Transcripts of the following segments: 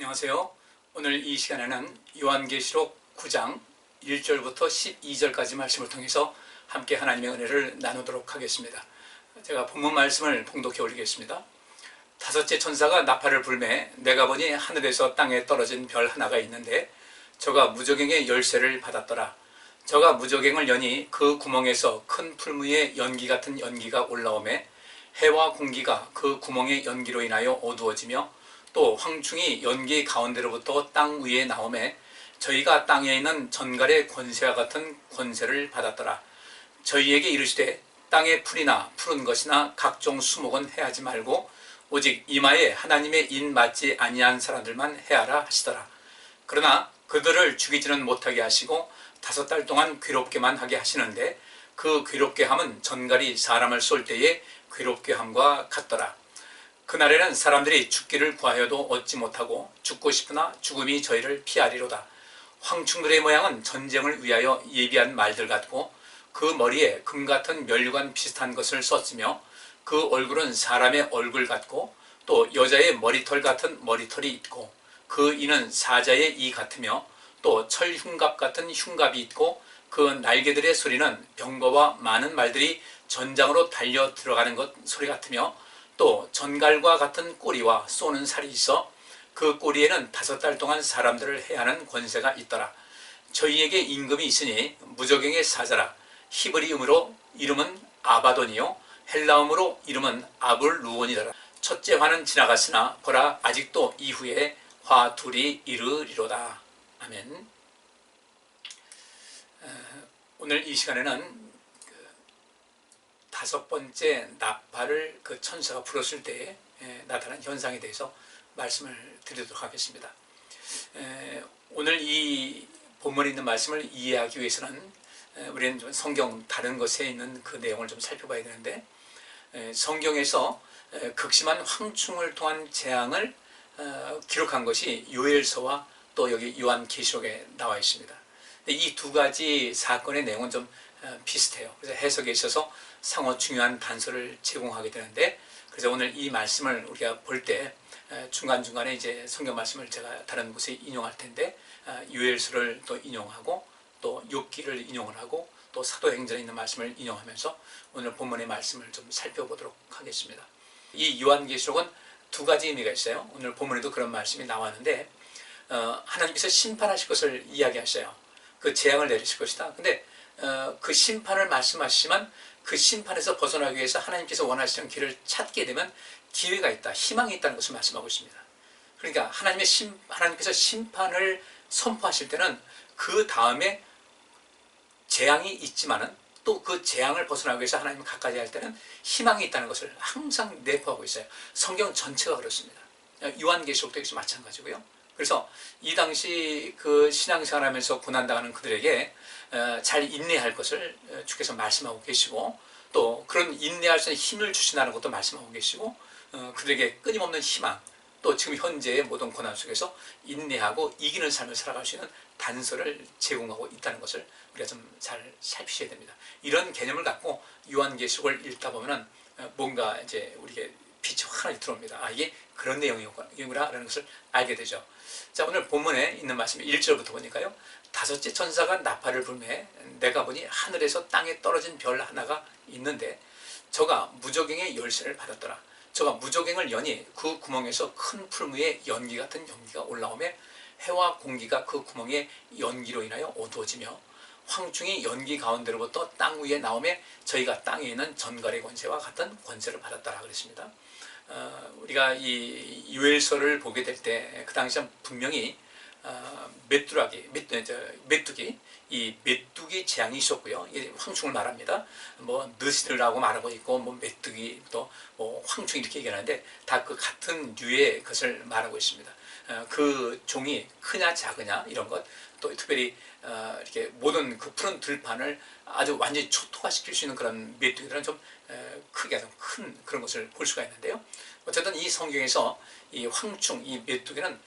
안녕하세요. 오늘 이 시간에는 요한계시록 9장 1절부터 12절까지 말씀을 통해서 함께 하나님의 은혜를 나누도록 하겠습니다. 제가 본문 말씀을 봉독해 올리겠습니다. 다섯째 천사가 나팔을 불매 내가 보니 하늘에서 땅에 떨어진 별 하나가 있는데 저가 무저갱의 열쇠를 받았더라. 저가 무저갱을 여니 그 구멍에서 큰 풀무에 연기 같은 연기가 올라오매 해와 공기가 그 구멍의 연기로 인하여 어두워지며 또 황충이 연기 가운데로부터 땅 위에 나오매 저희가 땅에 있는 전갈의 권세와 같은 권세를 받았더라. 저희에게 이르시되 땅의 풀이나 푸른 것이나 각종 수목은 해하지 말고 오직 이마에 하나님의 인 맞지 아니한 사람들만 해하라 하시더라. 그러나 그들을 죽이지는 못하게 하시고 5달 동안 괴롭게만 하게 하시는데 그 괴롭게 함은 전갈이 사람을 쏠 때의 괴롭게 함과 같더라. 그날에는 사람들이 죽기를 구하여도 얻지 못하고 죽고 싶으나 죽음이 저희를 피하리로다. 황충들의 모양은 전쟁을 위하여 예비한 말들 같고 그 머리에 금 같은 면류관 비슷한 것을 썼으며 그 얼굴은 사람의 얼굴 같고 또 여자의 머리털 같은 머리털이 있고 그 이는 사자의 이 같으며 또 철흉갑 같은 흉갑이 있고 그 날개들의 소리는 병거와 많은 말들이 전장으로 달려 들어가는 것 소리 같으며 또 전갈과 같은 꼬리와 쏘는 살이 있어 그 꼬리에는 5달 동안 사람들을 해하는 권세가 있더라. 저희에게 임금이 있으니 무저갱의 사자라. 히브리음으로 이름은 아바돈이요 헬라음으로 이름은 아불루온이더라. 첫째 화는 지나갔으나 보라 아직도 이후에 화 둘이 이르리로다. 아멘. 오늘 이 시간에는 5번째 나팔을 그 천사가 불었을 때에 나타난 현상에 대해서 말씀을 드리도록 하겠습니다. 오늘 이 본문에 있는 말씀을 이해하기 위해서는 우리는 좀 성경 다른 것에 있는 그 내용을 좀 살펴봐야 되는데 성경에서 극심한 황충을 통한 재앙을 기록한 것이 요엘서와 또 여기 요한계시록에 나와 있습니다. 이 두 가지 사건의 내용은 좀 비슷해요. 그래서 해석에 있어서 상호 중요한 단서를 제공하게 되는데, 그래서 오늘 이 말씀을 우리가 볼 때 중간중간에 이제 성경 말씀을 제가 다른 곳에 인용할 텐데 요엘서를 또 인용하고 또 욥기를 인용을 하고 또 사도행전에 있는 말씀을 인용하면서 오늘 본문의 말씀을 좀 살펴보도록 하겠습니다. 이 요한계시록은 두 가지 의미가 있어요. 오늘 본문에도 그런 말씀이 나왔는데 하나님께서 심판하실 것을 이야기하셔요. 그 재앙을 내리실 것이다. 근데 그 심판을 말씀하시지만 그 심판에서 벗어나기 위해서 하나님께서 원하시는 길을 찾게 되면 기회가 있다, 희망이 있다는 것을 말씀하고 있습니다. 그러니까 하나님께서 심판을 선포하실 때는 그 다음에 재앙이 있지만은 또 그 재앙을 벗어나기 위해서 하나님을 가까이 할 때는 희망이 있다는 것을 항상 내포하고 있어요. 성경 전체가 그렇습니다. 요한계시록도 역시 마찬가지고요. 그래서 이 당시 그 신앙생활하면서 고난당하는 그들에게 잘 인내할 것을 주께서 말씀하고 계시고 또 그런 인내할 수 있는 힘을 주신다는 것도 말씀하고 계시고 그들에게 끊임없는 희망 또 지금 현재의 모든 고난 속에서 인내하고 이기는 삶을 살아갈 수 있는 단서를 제공하고 있다는 것을 우리가 좀 잘 살피셔야 됩니다. 이런 개념을 갖고 요한계시록을 읽다 보면은 뭔가 이제 우리에게 빛이 하나 들어옵니다. 아, 이게 그런 내용이구나라는 것을 알게 되죠. 자, 오늘 본문에 있는 말씀 1절부터 보니까요. 5째 천사가 나팔을 불매 내가 보니 하늘에서 땅에 떨어진 별 하나가 있는데 저가 무저갱의 열쇠를 받았더라. 저가 무저갱을 여니 그 구멍에서 큰 풀무에 연기 같은 연기가 올라오며 해와 공기가 그 구멍의 연기로 인하여 어두워지며 황충이 연기 가운데로부터 땅 위에 나오며 저희가 땅에 있는 전갈의 권세와 같은 권세를 받았더라 그랬습니다. 우리가 이 요엘서를 보게 될 때 그 당시에 분명히 메뚜기 이 메뚜기 재앙이 있었고요. 이게 황충을 말합니다. 뭐 느시들라고 말하고 있고 뭐 메뚜기 또 뭐 황충 이렇게 얘기하는데 다 그 같은 류의 것을 말하고 있습니다. 그 종이 크냐 작으냐 이런 것 또 특별히 이렇게 모든 그 푸른 들판을 아주 완전히 초토화시킬 수 있는 그런 메뚜기들은 좀 크게 좀 큰 그런 것을 볼 수가 있는데요. 어쨌든 이 성경에서 이 황충, 이 메뚜기는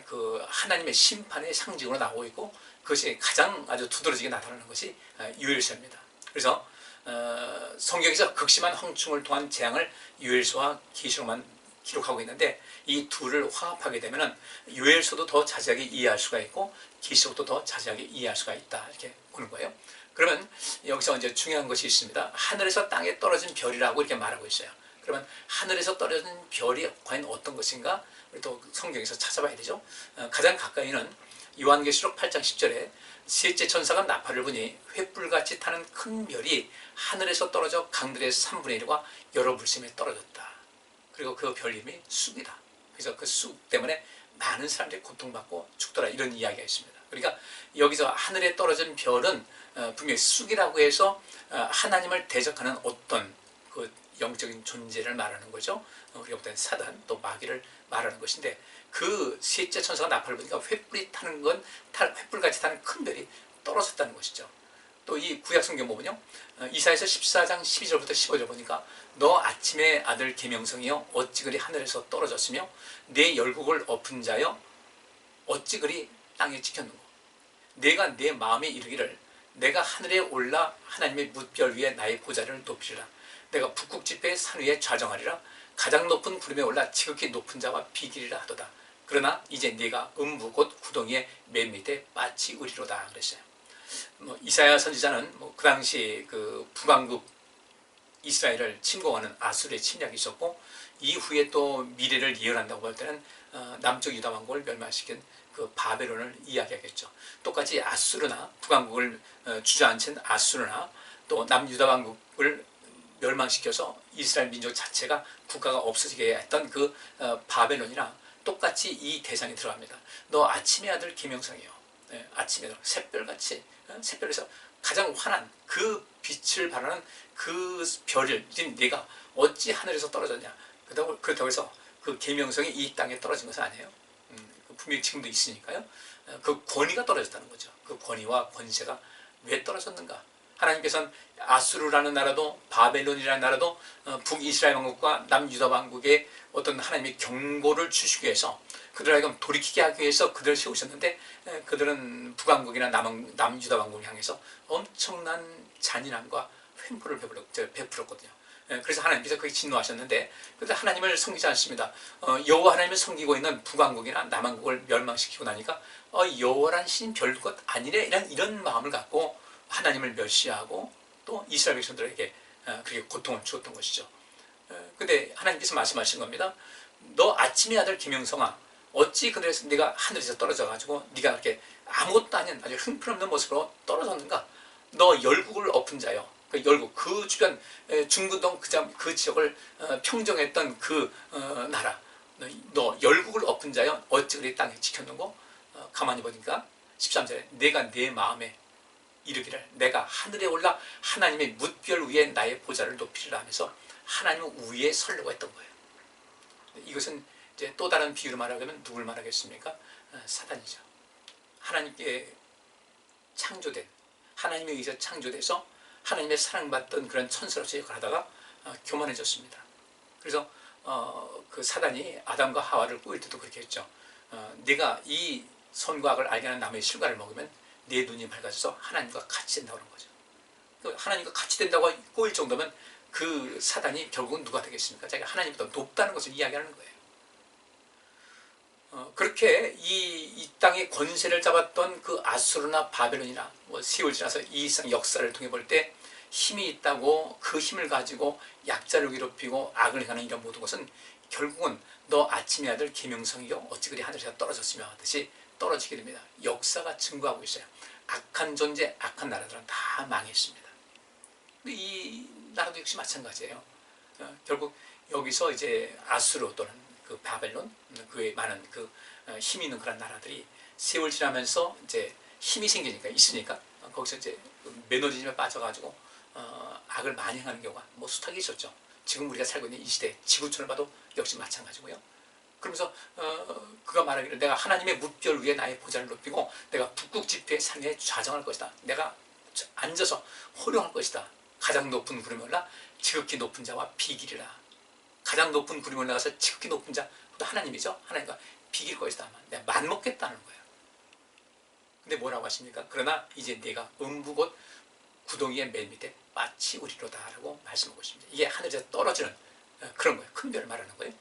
그 하나님의 심판의 상징으로 나오고 있고 그것이 가장 아주 두드러지게 나타나는 것이 요엘서입니다. 그래서 성경에서 극심한 황충을 통한 재앙을 요엘서와 계시록만 기록하고 있는데 이 둘을 화합하게 되면은 요엘서도 더 자세하게 이해할 수가 있고 계시록도 더 자세하게 이해할 수가 있다 이렇게 보는 거예요. 그러면 여기서 이제 중요한 것이 있습니다. 하늘에서 땅에 떨어진 별이라고 이렇게 말하고 있어요. 그러면 하늘에서 떨어진 별이 과연 어떤 것인가? 우리 또 성경에서 찾아봐야 되죠. 가장 가까이는 요한계시록 8장 10절에 셋째 천사가 나팔을 부니 횃불같이 타는 큰 별이 하늘에서 떨어져 강들의 3분의 1과 여러 불샘에 떨어졌다. 그리고 그 별 이름이 쑥이다. 그래서 그 쑥 때문에 많은 사람들이 고통받고 죽더라 이런 이야기가 있습니다. 그러니까 여기서 하늘에 떨어진 별은 분명히 쑥이라고 해서 하나님을 대적하는 어떤 그 영적인 존재를 말하는 거죠. 우리가 볼 때는 사단 또 마귀를 말하는 것인데 그 셋째 천사가 나팔을 부니까 횃불이 타는 건 횃불같이 타는 큰 별이 떨어졌다는 것이죠. 또 이 구약 성경 보면요. 이사야서 14장 12절부터 15절 보니까 너 아침의 아들 계명성이여 어찌 그리 하늘에서 떨어졌으며 내 열국을 엎은 자여 어찌 그리 땅에 찍혔는고 내가 내 마음에 이르기를 내가 하늘에 올라 하나님의 뭇별 위에 나의 보좌를 높이리라 내가 북극 지폐의 산 위에 좌정하리라 가장 높은 구름에 올라 지극히 높은 자와 비기리라 하도다 그러나 이제 네가 음부 곧 구덩이의 맨 밑에 빠치우리로다 그랬어요. 이사야 선지자는 그 당시 그 북왕국 이스라엘을 침공하는 아수르의 침략이 있었고 이후에 또 미래를 예언한다고 볼 때는 남쪽 유다 왕국을 멸망시킨 그 바벨론을 이야기하겠죠. 똑같이 아수르나 북왕국을 주저앉힌 아수르나 또 남유다 왕국을 멸망시켜서 이스라엘 민족 자체가 국가가 없어지게 했던 그 바벨론이나 똑같이 이 대상이 들어갑니다. 너 아침의 아들 계명성이요. 아침에 샛별같이 샛별에서 가장 환한 그 빛을 발하는 그 별을 네가 어찌 하늘에서 떨어졌냐. 그렇다고 해서 그 계명성이 이 땅에 떨어진 것은 아니에요. 분명히 지금도 있으니까요. 그 권위가 떨어졌다는 거죠. 그 권위와 권세가 왜 떨어졌는가. 하나님께서는 아수르라는 나라도 바벨론이라는 나라도 북이스라엘 왕국과 남유다 왕국에 어떤 하나님의 경고를 주시기 위해서 그들을 하여금 돌이키게 하기 위해서 그들을 세우셨는데 그들은 북왕국이나 남유다 왕국을 향해서 엄청난 잔인함과 횡포를 베풀었거든요. 그래서 하나님께서 그게 진노하셨는데 그런데 하나님을 섬기지 않습니다. 여호와 하나님을 섬기고 있는 북왕국이나 남왕국을 멸망시키고 나니까 여호와란 신이 별것 아니래 이런 마음을 갖고 하나님을 멸시하고 또 이스라엘 백성들에게 그렇게 고통을 주었던 것이죠. 근데 하나님께서 말씀하신 겁니다. 너 아침의 아들 김영성아 어찌 그들에서 네가 하늘에서 떨어져가지고 네가 그렇게 아무것도 아닌 아주 형편없는 모습으로 떨어졌는가. 너 열국을 엎은 자요. 그 열국 그 주변 중구동 그 지역을 평정했던 그 나라 너 열국을 엎은 자요 어찌 그리 땅에 지켰는고. 가만히 보니까 13절에 내가 내 마음에 이르기를 내가 하늘에 올라 하나님의 뭇별 위에 나의 보좌를 높이리라 하면서 하나님 위에 서려고 했던 거예요. 이것은 이제 또 다른 비유로 말하면 누굴 말하겠습니까? 사단이죠. 하나님께 창조된 하나님에 의해서 창조돼서 하나님의 사랑받던 그런 천사로서 역할하다가 교만해졌습니다. 그래서 그 사단이 아담과 하와를 꼬일 때도 그렇게 했죠. 네가 이 선과 악을 알게 하는 나무의 실과를 먹으면 내 눈이 밝아져서 하나님과 같이 된다고 하는 거죠. 하나님과 같이 된다고 꼬일 정도면 그 사단이 결국은 누가 되겠습니까? 자기가 하나님보다 높다는 것을 이야기하는 거예요. 그렇게 이 땅의 권세를 잡았던 그 아수르나 바벨론이나 세월 지나서 이 역사를 통해 볼 때 힘이 있다고 그 힘을 가지고 약자를 괴롭히고 악을 행하는 이런 모든 것은 결국은 너 아침의 아들 계명성이요 어찌 그리 하늘에서 떨어졌으며 하듯이 떨어지게 됩니다. 역사가 증거하고 있어요. 악한 존재, 악한 나라들은 다 망했습니다. 이 나라도 역시 마찬가지예요. 결국 여기서 이제 아수르 또는 그 바벨론, 그에 많은 그 힘이 있는 그런 나라들이 세월 지나면서 이제 힘이 있으니까 거기서 이제 매너리즘에 빠져가지고 악을 많이 행하는 경우가 숱하게 있었죠. 지금 우리가 살고 있는 이 시대 지구촌을 봐도 역시 마찬가지고요. 그러면서 그가 말하기를 내가 하나님의 뭇별 위에 나의 보좌를 높이고 내가 북극 지폐의 산 위에 좌정할 것이다. 내가 앉아서 호령할 것이다. 가장 높은 구름에 올라 지극히 높은 자와 비기리라. 가장 높은 구름에 올라가서 지극히 높은 자, 그것도 하나님이죠. 하나님과 비길 것이다. 내가 맞먹겠다는 거예요. 근데 뭐라고 하십니까? 그러나 이제 내가 음부 곧 구덩이의 맨 밑에 빠치우리로다 라고 말씀하고 있습니다. 이게 하늘에서 떨어지는 그런 거예요. 큰 별을 말하는 거예요.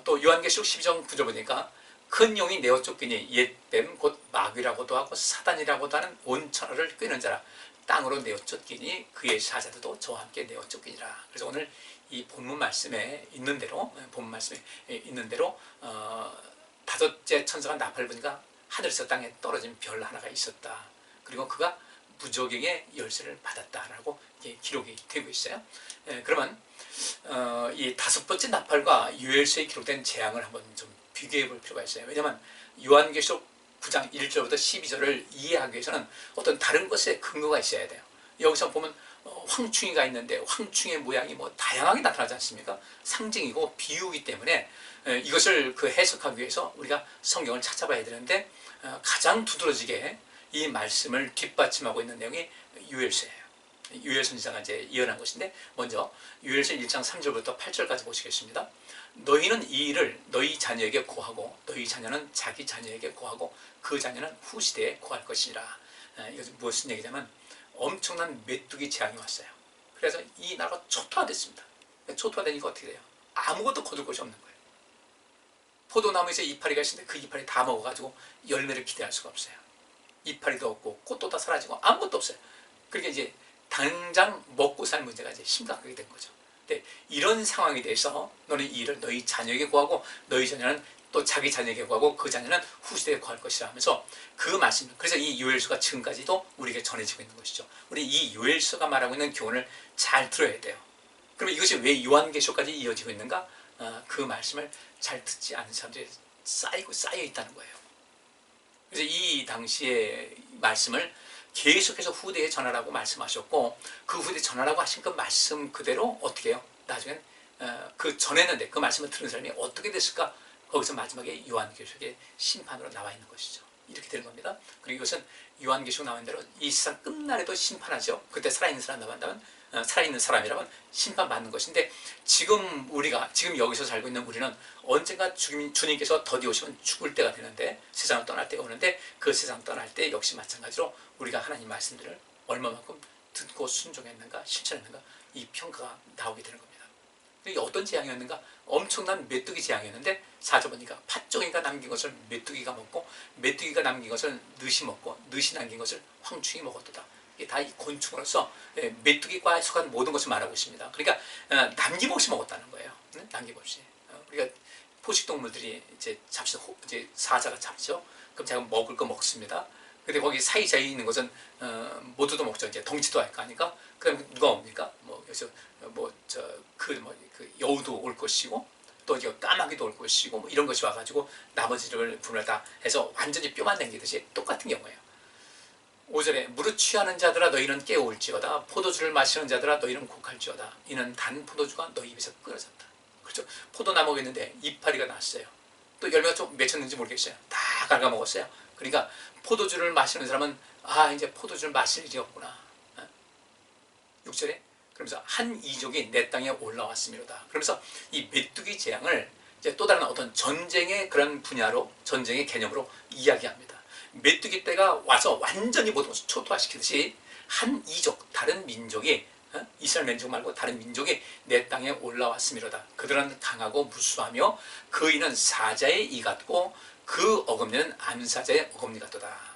또 요한계시록 12장 9절 보니까 큰 용이 내어 쫓기니 옛뱀 곧 마귀라고도 하고 사단이라고도 하는 온 천하를 꿰는 자라 땅으로 내어 쫓기니 그의 사자들도 저와 함께 내어 쫓기니라. 그래서 오늘 이 본문 말씀에 있는 대로 다섯째 천사가 나팔을 부니까 하늘에서 땅에 떨어진 별 하나가 있었다. 그리고 그가 무저갱의 열쇠를 받았다라고 기록이 되고 있어요. 그러면 이 다섯 번째 나팔과 요엘서에 기록된 재앙을 한번 좀 비교해 볼 필요가 있어요. 왜냐하면 요한계시록 9장 1절부터 12절을 이해하기 위해서는 어떤 다른 것에 근거가 있어야 돼요. 여기서 보면 황충이가 있는데 황충의 모양이 뭐 다양하게 나타나지 않습니까? 상징이고 비유이기 때문에 이것을 그 해석하기 위해서 우리가 성경을 찾아봐야 되는데 가장 두드러지게 이 말씀을 뒷받침하고 있는 내용이 요엘서예요. 요엘 선지자가 이제 예언한 것인데 먼저 요엘서 1장 3절부터 8절까지 보시겠습니다. 너희는 이 일을 너희 자녀에게 고하고 너희 자녀는 자기 자녀에게 고하고 그 자녀는 후시대에 고할 것이라. 이것은 무슨 얘기냐면 엄청난 메뚜기 재앙이 왔어요. 그래서 이 나라가 초토화됐습니다. 초토화되니까 어떻게 돼요? 아무것도 거둘 것이 없는 거예요. 포도나무에서 이파리가 있는데 그 이파리 다 먹어가지고 열매를 기대할 수가 없어요. 이파리도 없고 꽃도 다 사라지고 아무것도 없어요. 그러니까 이제 당장 먹고 살 문제가 이제 심각하게 된 거죠. 근데 이런 상황에 대해서 너는 이 일을 너희 자녀에게 구하고 너희 자녀는 또 자기 자녀에게 구하고 그 자녀는 후세대에 구할 것이라 하면서 그 말씀, 그래서 이 요엘서가 지금까지도 우리에게 전해지고 있는 것이죠. 우리 이 요엘서가 말하고 있는 교훈을 잘 들어야 돼요. 그러면 이것이 왜 요한계시록까지 이어지고 있는가? 그 말씀을 잘 듣지 않은 사람들이 쌓여 있다는 거예요. 그래서 이 당시의 말씀을 계속해서 후대에 전하라고 말씀하셨고 그 후대에 전하라고 하신 그 말씀 그대로 어떻게 해요? 나중엔 그 전했는데 그 말씀을 들은 사람이 어떻게 됐을까? 거기서 마지막에 요한계시록의 심판으로 나와 있는 것이죠. 이렇게 되는 겁니다. 그리고 이것은 요한계시록 나온 대로 이 세상 끝날에도 심판하죠. 그때 살아있는 사람 남았다면 살아있는 사람이라면 심판받는 것인데 지금 여기서 살고 있는 우리는 언젠가 주님께서 더디 오시면 죽을 때가 되는데 세상을 떠날 때가 오는데 그 세상 떠날 때 역시 마찬가지로 우리가 하나님 말씀들을 얼마만큼 듣고 순종했는가 실천했는가 이 평가가 나오게 되는 겁니다. 이게 어떤 재앙이었는가? 엄청난 메뚜기 재앙이었는데 4절 보니까 팥종이가 남긴 것을 메뚜기가 먹고 메뚜기가 남긴 것을 느시 먹고 느시 남긴 것을 황충이 먹었도다. 이게 다 이 곤충으로서 메뚜기과에 속한 모든 것을 말하고 있습니다. 그러니까 남김없이 먹었다는 거예요. 남김없이. 우리가 포식동물들이 이제 사자가 잡죠. 그럼 제가 먹을 거 먹습니다. 근데 거기 사이사이에 있는 것은 모두도 먹죠. 이제 덩치도 할 거 아니까. 그럼 누가 옵니까? 여기서 여우도 올 것이고 또 까마귀도 올 것이고 이런 것이 와가지고 나머지를 분을 다 해서 완전히 뼈만 남기듯이 똑같은 경우예요. 5절에 무릇 취하는 자들아 너희는 깨어올지어다 포도주를 마시는 자들아 너희는 곡할지어다 이는 단 포도주가 너희 입에서 끊어졌다. 그렇죠? 포도나무가 있는데 이파리가 났어요. 또 열매가 좀 맺혔는지 모르겠어요. 다 갉아먹었어요. 그러니까 포도주를 마시는 사람은 이제 포도주를 마실 일이 없구나. 6절에 그러면서 한 이족이 내 땅에 올라왔음이로다. 그러면서 이 메뚜기 재앙을 이제 또 다른 어떤 전쟁의 그런 분야로 전쟁의 개념으로 이야기합니다. 메뚜기 떼가 와서 완전히 모든 것을 초토화시키듯이 한 이족 다른 민족이 이스라엘 민족 말고 다른 민족이 내 땅에 올라왔음이로다. 그들은 강하고 무수하며 그 이는 사자의 이 같고 그 어금니는 암사자의 어금니 같도다.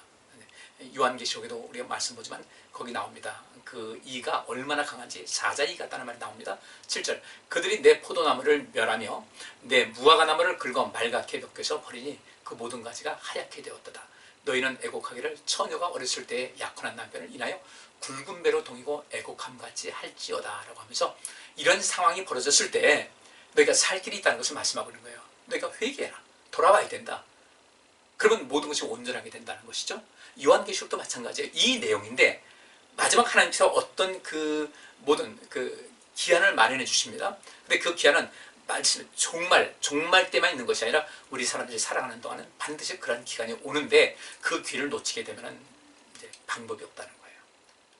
요한계시록에도 우리가 말씀 보지만 거기 나옵니다. 그 이가 얼마나 강한지 사자의 이 같다는 말이 나옵니다. 7절 그들이 내 포도나무를 멸하며 내 무화과나무를 긁어 말갛게 벗겨서 버리니 그 모든 가지가 하얗게 되었도다. 너희는 애곡하기를 처녀가 어렸을 때의 약혼한 남편을 인하여 굵은 배로 동이고 애곡함같이 할지어다 라고 하면서 이런 상황이 벌어졌을 때 너희가 살 길이 있다는 것을 말씀하고 있는 거예요. 너희가 회개해라. 돌아와야 된다. 그러면 모든 것이 온전하게 된다는 것이죠. 요한계시록도 마찬가지예요. 이 내용인데 마지막 하나님께서 어떤 그 모든 그 기한을 마련해 주십니다. 근데 그 기한은 종말 때만 있는 것이 아니라 우리 사람들이 살아가는 동안은 반드시 그런 기간이 오는데 그 기회를 놓치게 되면 이제 방법이 없다는 거예요.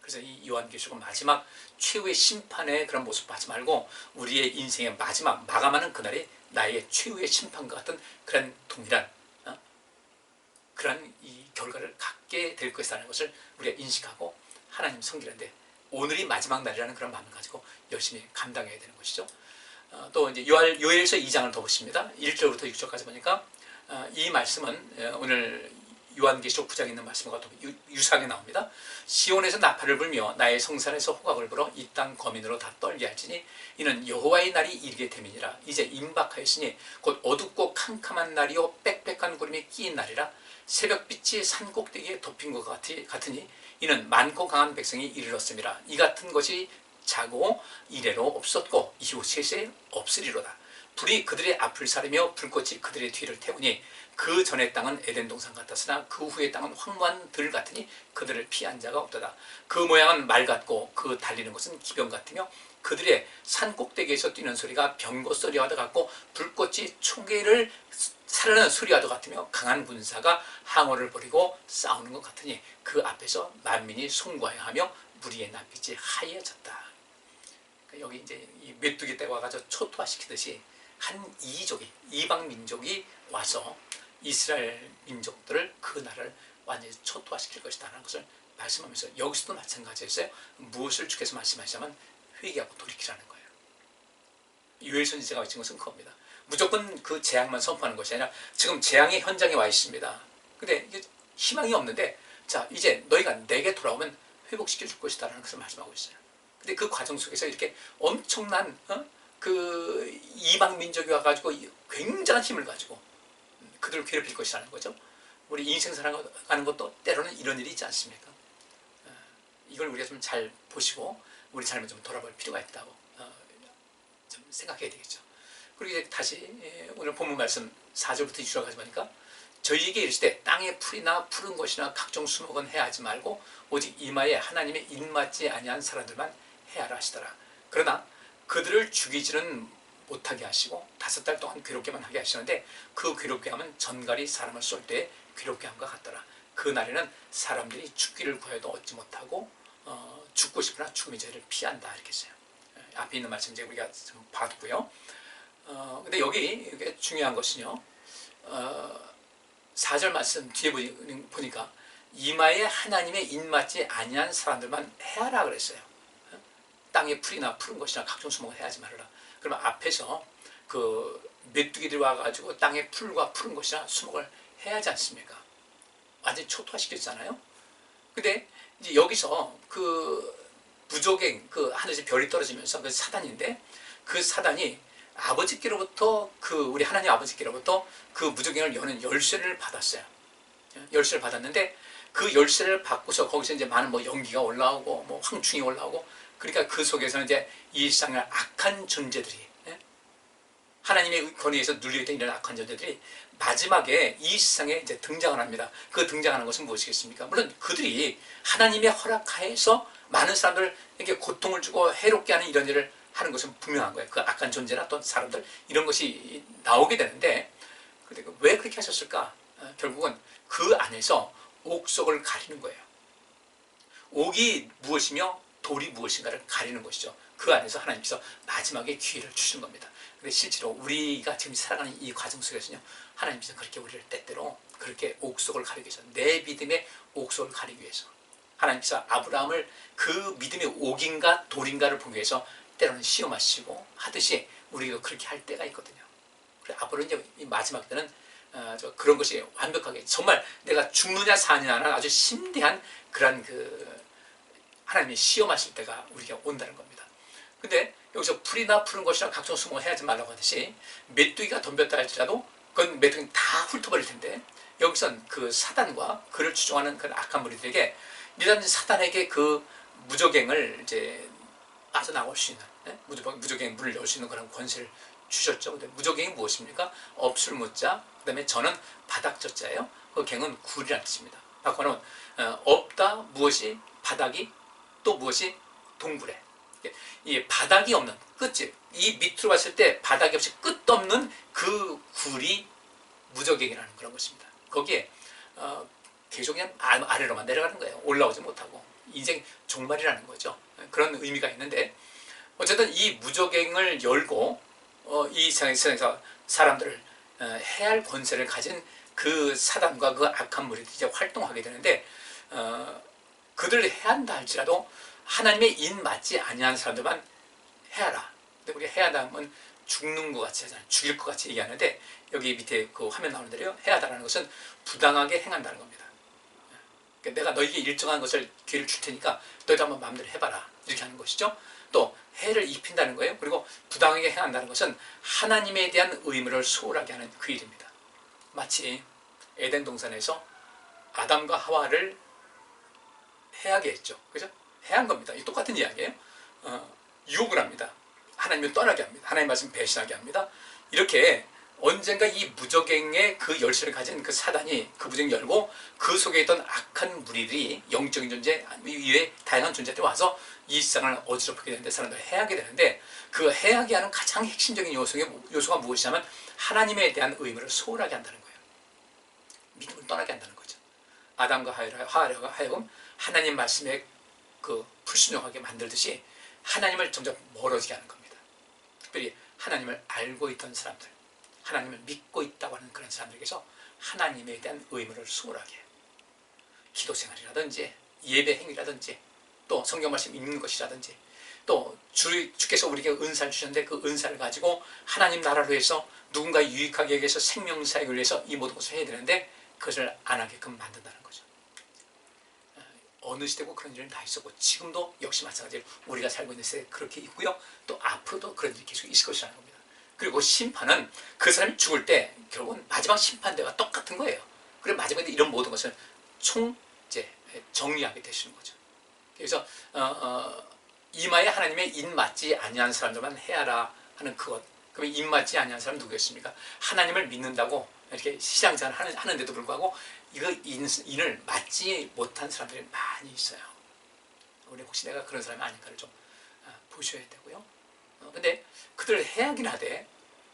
그래서 이 요한계시록은 마지막 최후의 심판의 그런 모습 하지 말고 우리의 인생의 마지막 마감하는 그날이 나의 최후의 심판과 같은 그런 동일한 그런 이 결과를 갖게 될 것이라는 것을 우리가 인식하고 하나님 섬기는데 오늘이 마지막 날이라는 그런 마음을 가지고 열심히 감당해야 되는 것이죠. 또 이제 요엘서 2장을 더 보십니다. 1절부터 6절까지 보니까 이 말씀은 오늘 요한계시록 9장에 있는 말씀과 유사하게 나옵니다. 시온에서 나팔을 불며 나의 성산에서 호각을 불어 이 땅 거민으로 다 떨게 할지니 이는 여호와의 날이 이르게 됨이니라. 이제 임박하였으니 곧 어둡고 캄캄한 날이요 빽빽한 구름이 끼인 날이라. 새벽빛이 산 꼭대기에 덮인 것 같으니 이는 많고 강한 백성이 이르렀음이라. 이 같은 것이 자고 이래로 없었고 이후 세세에 없으리로다. 불이 그들의 앞을 사르며 불꽃이 그들의 뒤를 태우니 그 전의 땅은 에덴 동산 같았으나 그 후의 땅은 황무한 들 같으니 그들을 피한 자가 없도다. 그 모양은 말 같고 그 달리는 것은 기병 같으며 그들의 산 꼭대기에서 뛰는 소리가 병거 소리와도 같고 불꽃이 총개를 사르는 소리와도 같으며 강한 군사가 항호를 벌이고 싸우는 것 같으니 그 앞에서 만민이 송구하여 하며 무리의 낯빛이 하얘졌다. 여기 이제 이 메뚜기 떼 와가지고 초토화시키듯이 한 이족이, 이방 민족이 와서 이스라엘 민족들을 그 나라를 완전히 초토화시킬 것이다 라는 것을 말씀하면서 여기서도 마찬가지였어요. 무엇을 주께서 말씀하시자면 회개하고 돌이키라는 거예요. 요엘 선지자가 외친 것은 그겁니다. 무조건 그 재앙만 선포하는 것이 아니라 지금 재앙의 현장에 와 있습니다. 근데 이게 희망이 없는데 자 이제 너희가 내게 돌아오면 회복시켜 줄 것이다 라는 것을 말씀하고 있어요. 근데 그 과정 속에서 이렇게 엄청난 그 이방 민족이 와가지고 굉장한 힘을 가지고 그들을 괴롭힐 것이라는 거죠. 우리 인생 살아가는 것도 때로는 이런 일이 있지 않습니까? 이걸 우리가 좀 잘 보시고 우리 삶을 좀 돌아볼 필요가 있다고 좀 생각해야 되겠죠. 그리고 이제 다시 오늘 본문 말씀 4절부터 6절까지 보니까 저희에게 이르시되 땅에 풀이나 푸른 것이나 각종 수목은 해하지 말고 오직 이마에 하나님의 입맞지 아니한 사람들만 해하라 하시더라. 그러나 그들을 죽이지는 못하게 하시고 5달 동안 괴롭게만 하게 하시는데 그 괴롭게 함은 전갈이 사람을 쏠 때 괴롭게 함과 같더라. 그 날에는 사람들이 죽기를 구해도 얻지 못하고 죽고 싶으나 죽음의 죄를 피한다 이렇게 했어요. 앞에 있는 말씀 이제 우리가 좀 봤고요. 근데 여기 중요한 것은요. 4절 말씀 뒤에 보니까 이마에 하나님의 입맞지 아니한 사람들만 해하라 그랬어요. 땅에 풀이나 푸른 것이나 각종 수목을 해하지 말아라. 그러면 앞에서 그 메뚜기들 와가지고 땅에 풀과 푸른 것이나 수목을 해야지 않습니까? 완전히 초토화시켰잖아요. 근데 이제 여기서 그 부족의 그 하늘에서 별이 떨어지면서 그 사단인데 그 사단이 아버지께로부터 그 우리 하나님 아버지께로부터 그 무저갱을 여는 열쇠를 받았어요. 열쇠를 받았는데 그 열쇠를 받고서 거기서 이제 많은 뭐 연기가 올라오고 뭐 황충이 올라오고 그러니까 그 속에서는 이제 이 세상의 악한 존재들이 하나님의 권위에서 눌려있던 이런 악한 존재들이 마지막에 이 세상에 이제 등장을 합니다. 그 등장하는 것은 무엇이겠습니까? 물론 그들이 하나님의 허락하에서 많은 사람들에게 고통을 주고 해롭게 하는 이런 일을 하는 것은 분명한 거예요. 그 악한 존재나 또 사람들 이런 것이 나오게 되는데 왜 그렇게 하셨을까? 결국은 그 안에서 옥석을 가리는 거예요. 옥이 무엇이며 돌이 무엇인가를 가리는 것이죠. 그 안에서 하나님께서 마지막에 기회를 주시는 겁니다. 근데 실제로 우리가 지금 살아가는 이 과정 속에서는요, 하나님께서 그렇게 우리를 때때로 그렇게 옥석을 가리기 위해서, 내 믿음의 옥석을 가리기 위해서 하나님께서 아브라함을 그 믿음의 옥인가 돌인가를 보기 위해서 때로는 시험하시고 하듯이 우리도 그렇게 할 때가 있거든요. 그래 앞으로 이제 마지막 때는 그런 것이 완벽하게 정말 내가 죽느냐 사느냐는 아주 심대한 그런 그 하나님이 시험하실 때가 우리가 온다는 겁니다. 근데 여기서 풀이나 푸른 것이나 각종 수목을 해야지 말라고 하듯이 메뚜기가 덤볐다 할지라도 그건 메뚜기는 다 훑어버릴 텐데 여기선 그 사단과 그를 추종하는 그 악한 무리들에게 일단 사단에게 그 무저갱을 이제 빠져나올 수 있는 무저갱 문을 열 수 있는 그런 권세를 주셨죠. 근데 무저갱이 무엇입니까? 없을 무자, 그 다음에 저는 바닥저자예요. 그 갱은 굴이라는 뜻입니다. 바꿔놓은 없다 무엇이 바닥이 또 무엇이 동굴에 이 바닥이 없는 끝이 이 밑으로 봤을 때 바닥이 없이 끝도 없는 그 굴이 무저갱이라는 그런 것입니다. 거기에 계속 그냥 아래로만 내려가는 거예요. 올라오지 못하고 인생 종말이라는 거죠. 그런 의미가 있는데 어쨌든 이 무저갱을 열고 이 세상에서 사람들을 해할 권세를 가진 그 사단과 그 악한 무리들이 이제 활동하게 되는데 그들을 해한다 할지라도 하나님의 인 맞지 아니한 사람들만 해하라. 근데 우리 해하다면 죽는 것 같이 하잖아요. 죽일 것 같이 얘기하는데 여기 밑에 그 화면 나오는 대로 해하다라는 것은 부당하게 행한다는 겁니다. 그러니까 내가 너에게 일정한 것을 기회를 줄 테니까 너희도 한번 마음대로 해봐라 이렇게 하는 것이죠. 또 해를 입힌다는 거예요. 그리고 부당하게 행한다는 것은 하나님에 대한 의무를 소홀하게 하는 그 일입니다. 마치 에덴 동산에서 아담과 하와를 해하게 했죠. 그죠? 해한 겁니다. 이 똑같은 이야기예요. 유혹을 합니다. 하나님을 떠나게 합니다. 하나님 말씀 배신하게 합니다. 이렇게 언젠가 이 무적행의 그 열쇠를 가진 그 사단이 그 무적을 열고 그 속에 있던 악한 무리들이 영적인 존재 이외에 다양한 존재들이 와서 이 세상을 어지럽히게 되는데 사람들을 해하게 되는데 그 해하게 하는 가장 핵심적인 요소가 무엇이냐면 하나님에 대한 의무를 소홀하게 한다는 거예요. 믿음을 떠나게 한다는 거죠. 아담과 하와가 하여금 하나님 말씀에 그 불순종하게 만들듯이 하나님을 점점 멀어지게 하는 겁니다. 특별히 하나님을 알고 있던 사람들, 하나님을 믿고 있다고 하는 그런 사람들에게서 하나님에 대한 의무를 소홀하게 해요. 기도 생활이라든지 예배 행위라든지 또 성경 말씀 읽는 것이라든지 또 주께서 우리에게 은사를 주셨는데 그 은사를 가지고 하나님 나라를 위해서 누군가 유익하게 위해서 생명사역을 위해서 이 모든 것을 해야 되는데 그것을 안 하게끔 만든다는 거죠. 어느 시대고 그런 일은 다 있었고 지금도 역시 마찬가지로 우리가 살고 있는 시대에 그렇게 있고요. 또 앞으로도 그런 일이 계속 있을 것이라는 겁니다. 그리고 심판은 그 사람이 죽을 때 결국은 마지막 심판대와 똑같은 거예요. 그리고 마지막에 이런 모든 것을 정리하게 되시는 거죠. 그래서 이마에 하나님의 인 맞지 아니한 사람들만 해야라 하는 그것. 그러면 인 맞지 아니한 사람은 누구였습니까? 하나님을 믿는다고 이렇게 신앙생활 하는데도 불구하고 이거 인을 맞지 못한 사람들이 많이 있어요. 우리 혹시 내가 그런 사람이 아닌가를 좀 보셔야 되고요. 근데 그들을 해하긴 하되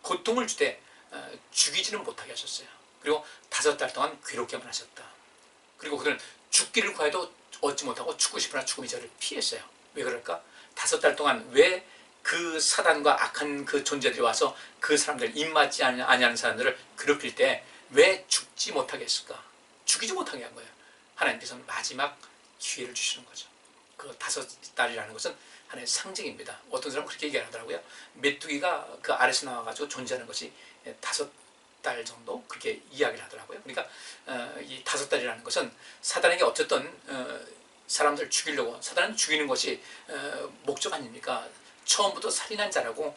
고통을 주되 죽이지는 못하게 하셨어요. 그리고 5달 동안 괴롭게만 하셨다. 그리고 그들은 죽기를 구해도 얻지 못하고 죽고 싶으나 죽음의 저를 피했어요. 왜 그럴까? 5달 동안 왜 그 사단과 악한 그 존재들이 와서 그 사람들, 입맞지 아니하는 사람들을 괴롭힐 때 왜 죽지 못하게 했을까? 죽이지 못하게 한 거예요. 하나님께서는 마지막 기회를 주시는 거죠. 그 5달이라는 것은 하나의 상징입니다. 어떤 사람은 그렇게 얘기하더라고요. 메뚜기가 그 아래서 나와가지고 존재하는 것이 5달 정도 그렇게 이야기를 하더라고요. 그러니까 이 5달이라는 것은 사단에게 어쨌든 사람들 죽이려고 사단은 죽이는 것이 목적 아닙니까? 처음부터 살인한 자라고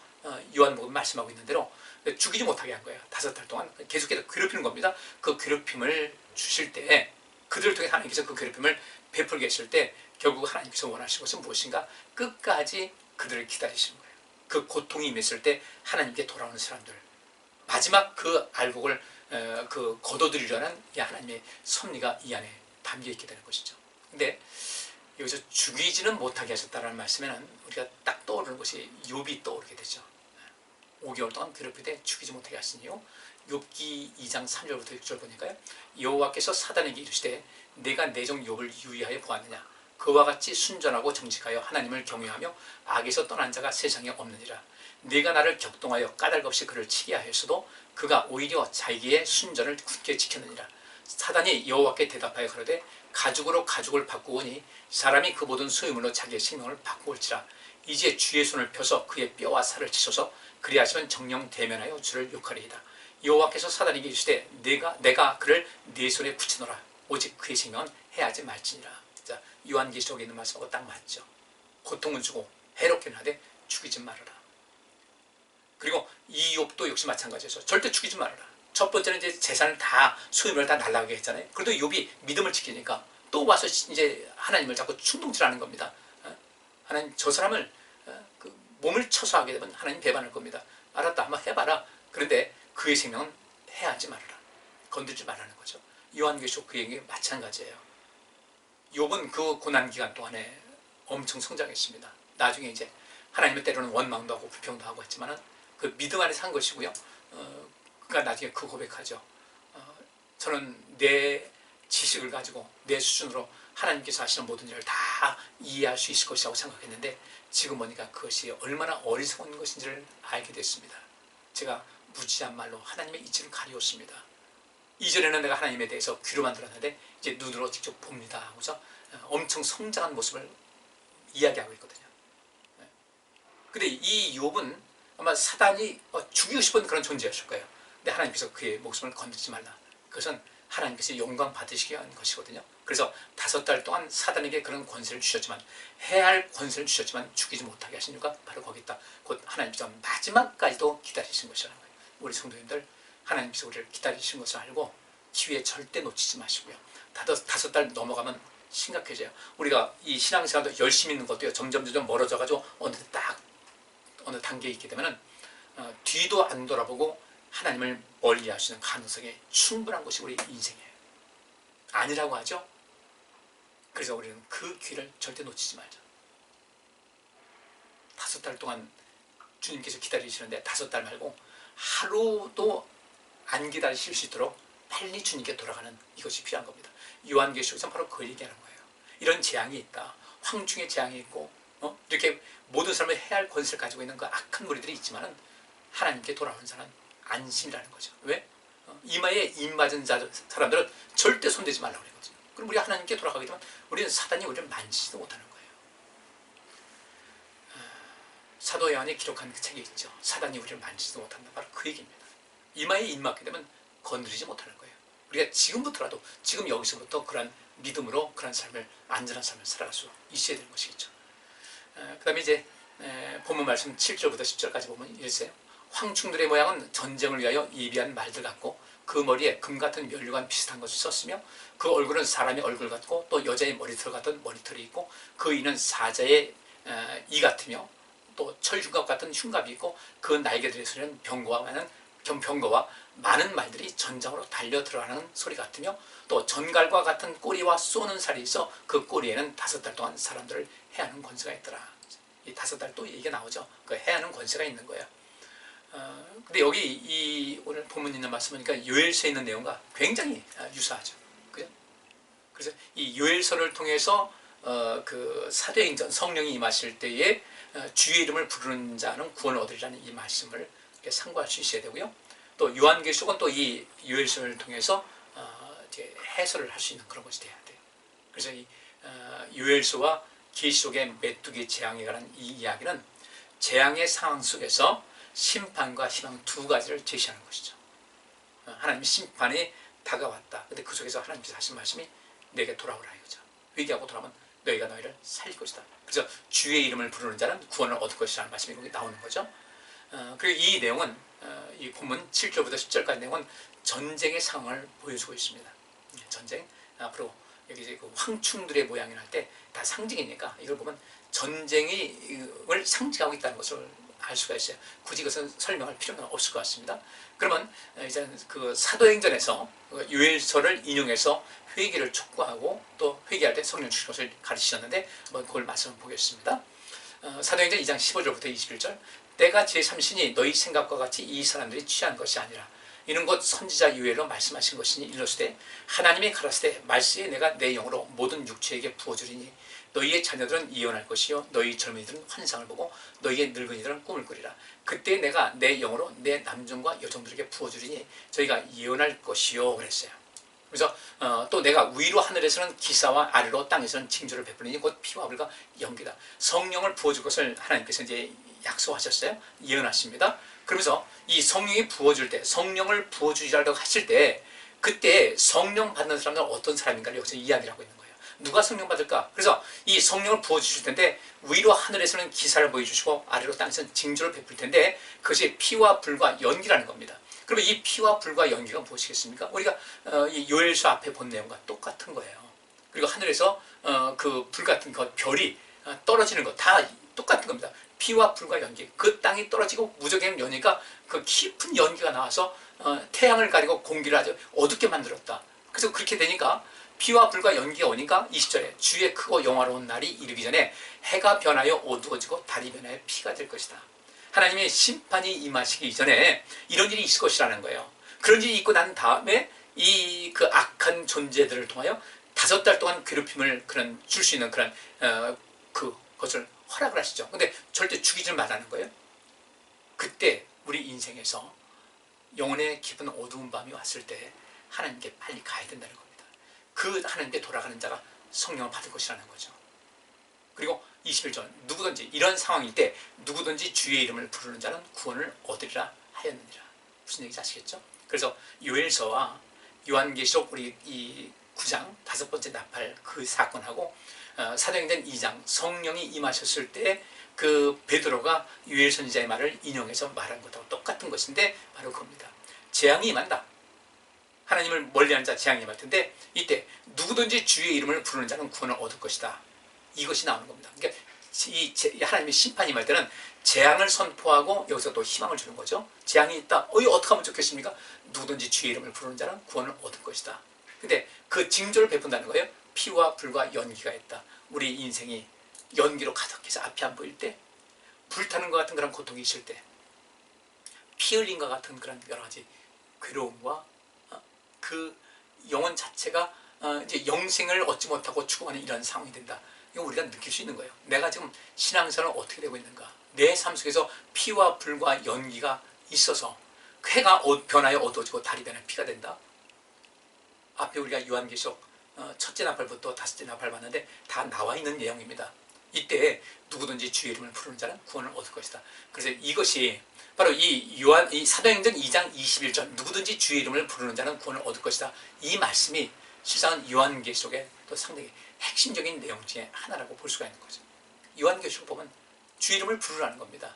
요한복음 말씀하고 있는 대로 죽이지 못하게 한 거예요. 5달 동안 계속해서 괴롭히는 겁니다. 그 괴롭힘을 주실 때 그들을 통해 하나님께서 그 괴롭힘을 베풀게 했을 때 결국 하나님께서 원하시는 것은 무엇인가? 끝까지 그들을 기다리시는 거예요. 그 고통이 임했을 때 하나님께 돌아오는 사람들 마지막 그 알곡을 거둬들이려는 하나님의 섭리가 이 안에 담겨 있게 되는 것이죠. 근데 여기서 죽이지는 못하게 하셨다는 말씀에는 우리가 딱 떠오르는 것이 욥이 떠오르게 되죠. 5개월 동안 괴롭히되 죽이지 못하게 하시니요. 욥기 2장 3절부터 6절 보니까요. 여호와께서 사단에게 이르시되 내가 내 종 욥을 유의하여 보았느냐. 그와 같이 순전하고 정직하여 하나님을 경외하며 악에서 떠난 자가 세상에 없느니라. 네가 나를 격동하여 까닭 없이 그를 치게 하였어도 그가 오히려 자기의 순전을 굳게 지켰느니라. 사단이 여호와께 대답하여 그러되 가죽으로 가죽을 바꾸오니 사람이 그 모든 소유물로 자기의 생명을 바꾸올지라. 이제 주의 손을 펴서 그의 뼈와 살을 치소서. 그리하시면 정령 대면하여 주를 욕하리이다. 여호와께서 사단에게 이르시되 내가 그를 네 손에 붙이노라. 오직 그의 생명은 해하지 말지니라. 자, 요한계시록에 있는 말씀하고 딱 맞죠. 고통을 주고 해롭게는 하되 죽이지 말아라. 그리고 이 욥도 역시 마찬가지죠. 절대 죽이지 말아라. 첫 번째는 이제 재산을 다 소유물을 다 날라가게 했잖아요. 그래도 욥이 믿음을 지키니까 또 와서 이제 하나님을 자꾸 충동질하는 겁니다. 하나님 저 사람을 그 몸을 쳐서 하게 되면 하나님 배반할 겁니다. 알았다 한번 해봐라. 그런데 그의 생명은 해하지 말아라. 건들지 말라는 거죠. 요한계시록 그 얘기 마찬가지예요. 욥은 그 고난 기간 동안에 엄청 성장했습니다. 나중에 이제 하나님을 때로는 원망도 하고 불평도 하고 했지만은 그 믿음 안에 산 것이고요. 그러니까 나중에 그 고백하죠. 저는 내 지식을 가지고 내 수준으로 하나님께서 하시는 모든 일을 다 이해할 수 있을 것이라고 생각했는데 지금 보니까 그것이 얼마나 어리석은 것인지를 알게 됐습니다. 제가 무지한 말로 하나님의 이치를 가리웠습니다. 이전에는 내가 하나님에 대해서 귀로만 들었는데 이제 눈으로 직접 봅니다 하고서 엄청 성장한 모습을 이야기하고 있거든요. 근데 이 욥은 아마 사단이 죽이고 싶은 그런 존재였을 거예요. 근데 하나님께서 그의 목숨을 건드리지 말라. 그것은 하나님께서 영광 받으시게 한 것이거든요. 그래서 5달 동안 사단에게 그런 권세를 주셨지만, 해야 할 권세를 주셨지만 죽이지 못하게 하신 이유가 바로 거기 있다. 곧 하나님께서 마지막까지도 기다리신 것이라는 거예요. 우리 성도님들, 하나님께서 우리를 기다리신 것을 알고 기회 절대 놓치지 마시고요. 5달 넘어가면 심각해져요. 우리가 이 신앙생활도 열심히 있는 것도요, 점점 멀어져가지고 어느 단계에 있게 되면은 뒤도 안 돌아보고 하나님을 멀리 하시는 가능성이 충분한 것이 우리 인생이에요. 아니라고 하죠. 그래서 우리는 그 기회를 절대 놓치지 말자. 5달 동안 주님께서 기다리시는데 5달 말고 하루도 안 기다리실 수 있도록 빨리 주님께 돌아가는 이것이 필요한 겁니다. 요한계시록에서 바로 그걸 얘기하는 거예요. 이런 재앙이 있다. 황충의 재앙이 있고 이렇게 모든 사람을 해야 할 권세를 가지고 있는 그 악한 무리들이 있지만은 하나님께 돌아오는 사람은 안심이라는 거죠. 왜? 이마에 입 맞은 사람들은 절대 손대지 말라고 그러거든요. 그럼 우리 하나님께 돌아가게 되면 우리는 사단이 우리를 만지지도 못하는 거예요. 사도 요한이 기록한 그 책이 있죠. 사단이 우리를 만지지도 못한다. 바로 그 얘기입니다. 이마에 입 맞게 되면 건드리지 못하는 거예요. 우리가 지금부터라도, 지금 여기서부터 그런 믿음으로 그런 삶을, 안전한 삶을 살아갈 수 있어야 되는 것이겠죠. 그 다음에 이제 본문 말씀 7절부터 10절까지 보면 이랬어요. 황충들의 모양은 전쟁을 위하여 예비한 말들 같고 그 머리에 금 같은 면류관 비슷한 것을 썼으며 그 얼굴은 사람의 얼굴 같고 또 여자의 머리털 같은 머리털이 있고 그 이는 사자의 이 같으며 또 철흉갑 같은 흉갑이 있고 그 날개들에서는 병거와 많은 말들이 전장으로 달려 들어가는 소리 같으며 또 전갈과 같은 꼬리와 쏘는 살이 있어 그 꼬리에는 5달 동안 사람들을 해하는 권세가 있더라. 이 5달 또 얘기가 나오죠. 그 해하는 권세가 있는 거예요. 근데 여기 이 오늘 본문 있는 말씀 보니까 요엘서에 있는 내용과 굉장히 유사하죠. 그죠? 그래서 이 요엘서를 통해서 그 사도행전 성령이 임하실 때에 주의 이름을 부르는 자는 구원을 얻으리라는 이 말씀을 상고할 수 있어야 되고요. 또 요한계시록은 또 이 요엘서를 통해서 이제 해설을 할 수 있는 그런 것이 돼야 돼요. 그래서 이 요엘서와 계시록의 메뚜기 재앙에 관한 이 이야기는 재앙의 상황 속에서 심판과 희망 두 가지를 제시하는 것이죠. 하나님의 심판이 다가왔다. 근데 그 속에서 하나님께서 하신 말씀이 내게 돌아오라 이거죠. 회개하고 돌아오면 너희가 너희를 살릴 것이다. 그래서 주의 이름을 부르는 자는 구원을 얻을 것이라는 말씀이 여기 나오는 거죠. 그리고 이 내용은 이 본문 7절부터 10절까지 내용은 전쟁의 상황을 보여주고 있습니다. 전쟁, 앞으로 여기 이제 그 황충들의 모양이 날 때 다 상징이니까 이걸 보면 전쟁을 상징하고 있다는 것을 알 수가 있어요. 굳이 그것은 설명할 필요는 없을 것 같습니다. 그러면 이제 그 사도행전에서 요엘서를 인용해서 회개를 촉구하고 또 회개할 때 성령 주신 것을 가르치셨는데 한번 그걸 말씀을 보겠습니다. 사도행전 2장 15절부터 21절 때가 제3시니 너희 생각과 같이 이 사람들이 취한 것이 아니라 이는 곧 선지자 요엘로 말씀하신 것이니 일러스되 하나님이 가라사대 말씀에 내가 내 영으로 모든 육체에게 부어주리니 너희의 자녀들은 예언할 것이요 너희 젊은이들은 환상을 보고 너희의 늙은이들은 꿈을 꾸리라. 그때 내가 내 영으로 내 남종과 여종들에게 부어주리니 저희가 예언할 것이요 그랬어요. 그래서 또 내가 위로 하늘에서는 기사와 아래로 땅에서는 징조를 베푸리니 곧 피와 불과 연기다. 성령을 부어줄 것을 하나님께서 이제 약속하셨어요. 예언하십니다. 그러면서 이 성령이 부어줄 때, 성령을 부어주시라고 하실 때 그때 성령 받는 사람들은 어떤 사람인가를 여기서 이야기를 하고 있는 거예요. 누가 성령 받을까? 그래서 이 성령을 부어주실 텐데 위로 하늘에서는 기사를 보여주시고 아래로 땅에서는 징조를 베풀 텐데 그것이 피와 불과 연기라는 겁니다. 그러면 이 피와 불과 연기가 무엇이겠습니까? 우리가 이 요엘서 앞에 본 내용과 똑같은 거예요. 그리고 하늘에서 그 불 같은 것, 별이 떨어지는 것 다 똑같은 겁니다. 피와 불과 연기, 그 땅이 떨어지고 무적의 연기가 그 깊은 연기가 나와서 태양을 가리고 공기를 아주 어둡게 만들었다. 그래서 그렇게 되니까 피와 불과 연기가 오니까 20절에 주의 크고 영화로운 날이 이르기 전에 해가 변하여 어두워지고 달이 변하여 피가 될 것이다. 하나님의 심판이 임하시기 이전에 이런 일이 있을 것이라는 거예요. 그런 일이 있고 난 다음에 이 그 악한 존재들을 통하여 5달 동안 괴롭힘을 줄 수 있는 그런 그것을 허락을 하시죠. 근데 절대 죽이지 말라는 거예요. 그때 우리 인생에서 영혼의 깊은 어두운 밤이 왔을 때 하나님께 빨리 가야 된다는 겁니다. 그 하나님께 돌아가는 자가 성령을 받을 것이라는 거죠. 그리고 21절 누구든지 이런 상황일 때 누구든지 주의 이름을 부르는 자는 구원을 얻으리라 하였느니라. 무슨 얘기인지 아시겠죠? 그래서 요엘서와 요한계시록 우리 이 9장 5번째 나팔 그 사건하고 사도행전 2장 성령이 임하셨을 때 그 베드로가 요엘 선지자의 말을 인용해서 말한 것하고 똑같은 것인데 바로 그겁니다. 재앙이 임한다. 하나님을 멀리하는 자 재앙이 임할 텐데 이때 누구든지 주의 이름을 부르는 자는 구원을 얻을 것이다. 이것이 나오는 겁니다. 그러니까 이 하나님의 심판이 임할 때는 재앙을 선포하고 여기서 또 희망을 주는 거죠. 재앙이 있다. 어떻게 하면 좋겠습니까? 누구든지 주의 이름을 부르는 자는 구원을 얻을 것이다. 근데 그 징조를 베푼다는 거예요. 피와 불과 연기가 있다. 우리 인생이 연기로 가득해서 앞이 안 보일 때, 불타는 것 같은 그런 고통이 있을 때, 피 흘린 것 같은 그런 여러 가지 괴로움과 그 영혼 자체가 이제 영생을 얻지 못하고 죽어가는 이런 상황이 된다. 이거 우리가 느낄 수 있는 거예요. 내가 지금 신앙생활은 어떻게 되고 있는가? 내 삶 속에서 피와 불과 연기가 있어서 해가 변하여 어두워지고 달이 변하여 피가 된다. 앞에 우리가 요한계시록 첫째 나팔부터 다섯째 나팔 봤는데 다 나와 있는 내용입니다. 이때 누구든지 주의 이름을 부르는 자는 구원을 얻을 것이다. 그래서 이것이 바로 이 사도행전 2장 21절 누구든지 주의 이름을 부르는 자는 구원을 얻을 것이다. 이 말씀이 실상은 요한계시록의 또 상당히 핵심적인 내용 중에 하나라고 볼 수가 있는 거죠. 요한계시록 보면 주의 이름을 부르라는 겁니다.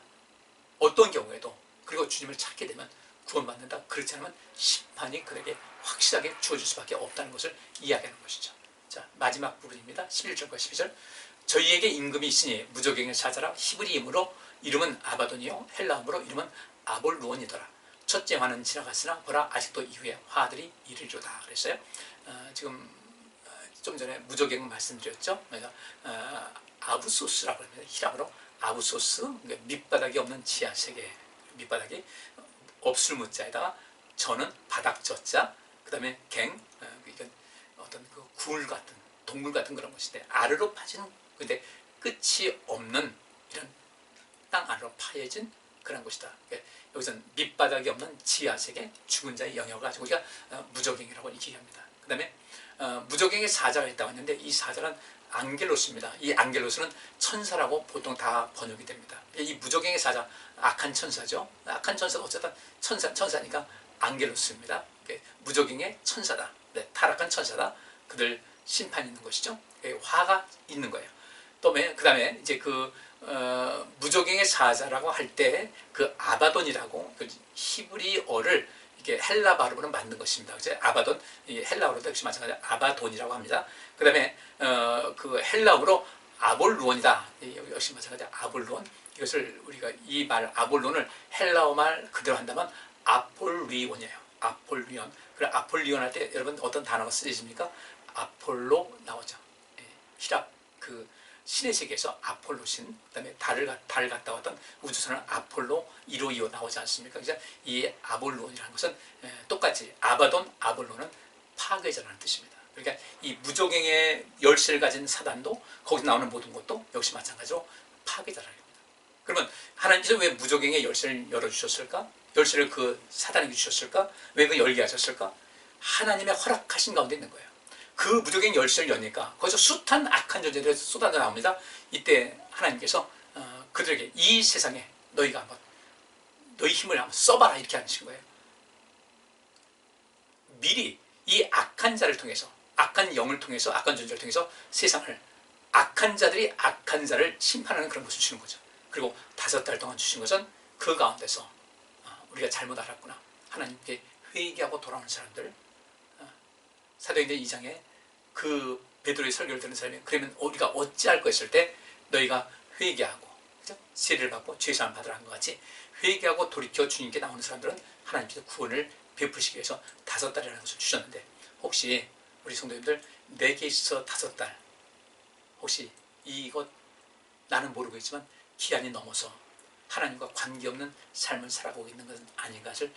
어떤 경우에도. 그리고 주님을 찾게 되면 구원받는다. 그렇지 않으면 심판이 그에게 확실하게 주어질 수밖에 없다는 것을 이야기하는 것이죠. 자, 마지막 부분입니다. 11절과 12절. 저희에게 임금이 있으니 무저갱을 찾아라. 히브리임으로 이름은 아바돈이요 헬라음으로 이름은 아볼루온이더라. 첫째 화는 지나갔으나 보라 아직도 이후에 화들이 이르리로다. 그랬어요. 지금 좀 전에 무저갱 말씀드렸죠. 그래서 아부소스라고 합니다. 히라브로 아부소스, 그러니까 밑바닥이 없는 지하세계. 밑바닥이 없을 무자에다가 저는 바닥 저자, 그 다음에 갱, 그러니까 어떤 그 굴 같은 동굴 같은 그런 것인데 아래로 파지는, 근데 끝이 없는 이런 땅 안으로 파여진 그런 곳이다. 그러니까 여기서는 밑바닥이 없는 지하세계, 죽은 자의 영역을 가지고 우리가 무저갱이라고 얘기합니다. 그 다음에 무저갱의 사자가 있다고 했는데 이 사자는 앙겔로스입니다. 이 앙겔로스는 천사라고 보통 다 번역이 됩니다. 이 무저갱의 사자, 악한 천사죠. 악한 천사가 어쨌든 천사니까 앙겔로스입니다. 무저갱의 천사다. 네, 타락한 천사다. 그들 심판이 있는 것이죠. 화가 있는 거예요. 또 그 다음에 이제 무저갱의 사자라고 할 때 그 아바돈이라고 그 히브리어를 이게 헬라 발음으로 만든 것입니다. 그래서 아바돈, 헬라어로도 역시 마찬가지로 아바돈이라고 합니다. 그 다음에 그 헬라어로 아볼루온이다. 역시 마찬가지로 아볼루온. 이것을 우리가 이 말 아볼론을 헬라어 말 그대로 한다면 아폴리온이에요. 아폴리온. 그래 아폴리온 할 때 여러분 어떤 단어가 쓰여집니까? 아폴로 나오죠. 히랍 그 신의 세계에서 아폴로신, 그다음에 달 갔다 왔던 우주선은 아폴로 1호2호 나오지 않습니까? 그래서 이 아볼론이라는 것은 똑같이 아바돈, 아볼론은 파괴자라는 뜻입니다. 그러니까 이 무저갱의 열쇠를 가진 사단도 거기서 나오는 모든 것도 역시 마찬가지로 파괴자라는 겁니다. 그러면 하나님께서 왜 무저갱의 열쇠를 열어주셨을까? 열쇠를 그 사단에게 주셨을까? 왜 그 열게 하셨을까? 하나님의 허락하신 가운데 있는 거예요. 그 무적의 열쇠를 여니까 거기서 숱한 악한 존재들이 쏟아져 나옵니다. 이때 하나님께서 그들에게 이 세상에 너희가 한번 너희 힘을 한번 써봐라 이렇게 하신 거예요. 미리 이 악한 자를 통해서, 악한 영을 통해서, 악한 존재를 통해서 세상을 악한 자들이 악한 자를 심판하는 그런 것을 주는 거죠. 그리고 5달 동안 주신 것은 그 가운데서 우리가 잘못 알았구나, 하나님께 회개하고 돌아오는 사람들, 사도행전 2장에 그 베드로의 설교를 듣는 사람이 그러면 우리가 어찌할 거 했을 때 너희가 회개하고, 그죠? 세례를 받고 죄사함 받으라 한 것 같이 회개하고 돌이켜 주님께 나오는 사람들은 하나님께서 구원을 베푸시기 위해서 5달이라는 것을 주셨는데, 혹시 우리 성도님들 내게 있어 5달, 혹시 이것 나는 모르고 있지만 기한이 넘어서 하나님과 관계없는 삶을 살아가고 있는 것은 아닌가를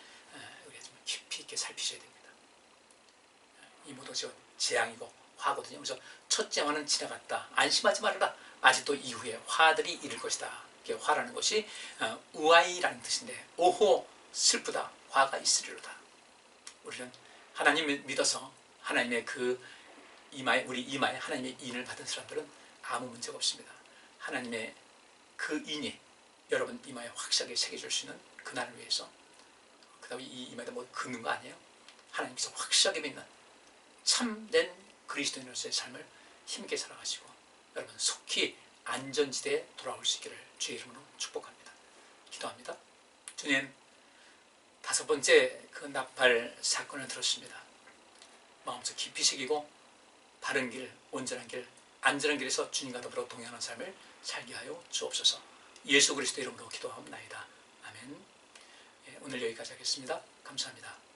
우리가 좀 깊이 있게 살피셔야 됩니다. 이 모든 것이 재앙이고 화거든요. 그래서 첫째 화는 지나갔다. 안심하지 말아라. 아직도 이후에 화들이 이를 것이다. 이게 화라는 것이 우아이라는 뜻인데, 오호 슬프다. 화가 있으리로다. 우리는 하나님을 믿어서 하나님의 그 이마에, 우리 이마에 하나님의 인을 받은 사람들은 아무 문제가 없습니다. 하나님의 그 인이 여러분 이마에 확실하게 새겨줄 수 있는 그날을 위해서, 그 다음에 이 이마에다 뭐 긋는 거 아니에요. 하나님께서 확실하게 믿는 참된 그리스도인으로서의 삶을 힘있게 살아가시고 여러분 속히 안전지대에 돌아올 수 있기를 주의 이름으로 축복합니다. 기도합니다. 주님, 5번째 그 나팔 사건을 들었습니다. 마음속 깊이 새기고 바른 길, 온전한 길, 안전한 길에서 주님과 더불어 동행하는 삶을 살게 하여 주옵소서. 예수 그리스도 이름으로 기도하옵나이다. 아멘. 오늘 여기까지 하겠습니다. 감사합니다.